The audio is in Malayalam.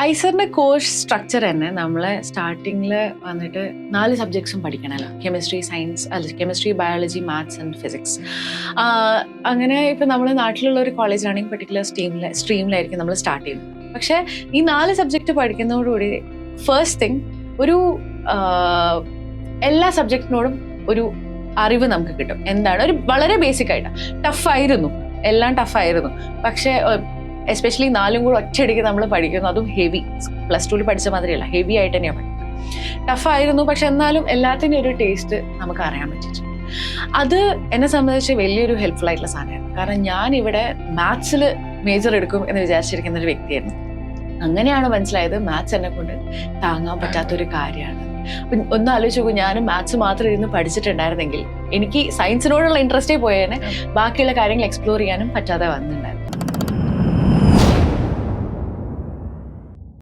ഐസറിന്റെ കോഴ്സ് സ്ട്രക്ചർ തന്നെ നമ്മളെ സ്റ്റാർട്ടിങ്ങിൽ വന്നിട്ട് 4 സബ്ജക്ട്സും പഠിക്കണമല്ലോ. കെമിസ്ട്രി, സയൻസ്, അല്ല chemistry, biology, maths and physics. അങ്ങനെ ഇപ്പം നമ്മൾ നാട്ടിലുള്ള ഒരു കോളേജിലാണെങ്കിൽ പെർട്ടിക്കുലർ സ്ട്രീമിലായിരിക്കും നമ്മൾ സ്റ്റാർട്ട് ചെയ്യുന്നത്. പക്ഷേ ഈ 4 സബ്ജക്റ്റ് പഠിക്കുന്നതോടുകൂടി ഫസ്റ്റ് തിങ് ഒരു എല്ലാ സബ്ജക്റ്റിനോടും ഒരു അറിവ് നമുക്ക് കിട്ടും. എന്താണ് ഒരു വളരെ ബേസിക് ആയിട്ട് ടഫായിരുന്നു, എല്ലാം ടഫായിരുന്നു. പക്ഷേ എസ്പെഷ്യലി 4 കൂടെ ഒറ്റയടിക്ക് നമ്മൾ പഠിക്കുന്നു, അതും ഹെവി. +2 പഠിച്ച മാതിരിയല്ല, ഹെവി ആയിട്ട് തന്നെയാണ് പഠിക്കുന്നത്. ടഫായിരുന്നു, പക്ഷെ എന്നാലും എല്ലാത്തിൻ്റെ ഒരു ടേസ്റ്റ് നമുക്ക് അറിയാൻ പറ്റിയിട്ടുണ്ട്. അത് എന്നെ സംബന്ധിച്ച് വലിയൊരു ഹെൽപ്ഫുൾ ആയിട്ടുള്ള സാധനമായിരുന്നു. കാരണം ഞാൻ ഇവിടെ മാത്സിൽ മേജർ എടുക്കും എന്ന് വിചാരിച്ചിരിക്കുന്ന ഒരു വ്യക്തിയായിരുന്നു. അങ്ങനെയാണ് മനസ്സിലായത് മാത്സ് എന്നെ കൊണ്ട് താങ്ങാൻ പറ്റാത്തൊരു കാര്യമാണ്. അപ്പം ഒന്ന് ആലോചിച്ച് നോക്കൂ, ഞാനും മാത്സ് മാത്രം ഇരുന്ന് പഠിച്ചിട്ടുണ്ടായിരുന്നെങ്കിൽ എനിക്ക് സയൻസിനോടുള്ള ഇൻട്രസ്റ്റേ പോയേനെ ബാക്കിയുള്ള കാര്യങ്ങൾ എക്സ്പ്ലോർ ചെയ്യാനും പറ്റാതെ വന്നിട്ടുണ്ടായിരുന്നു.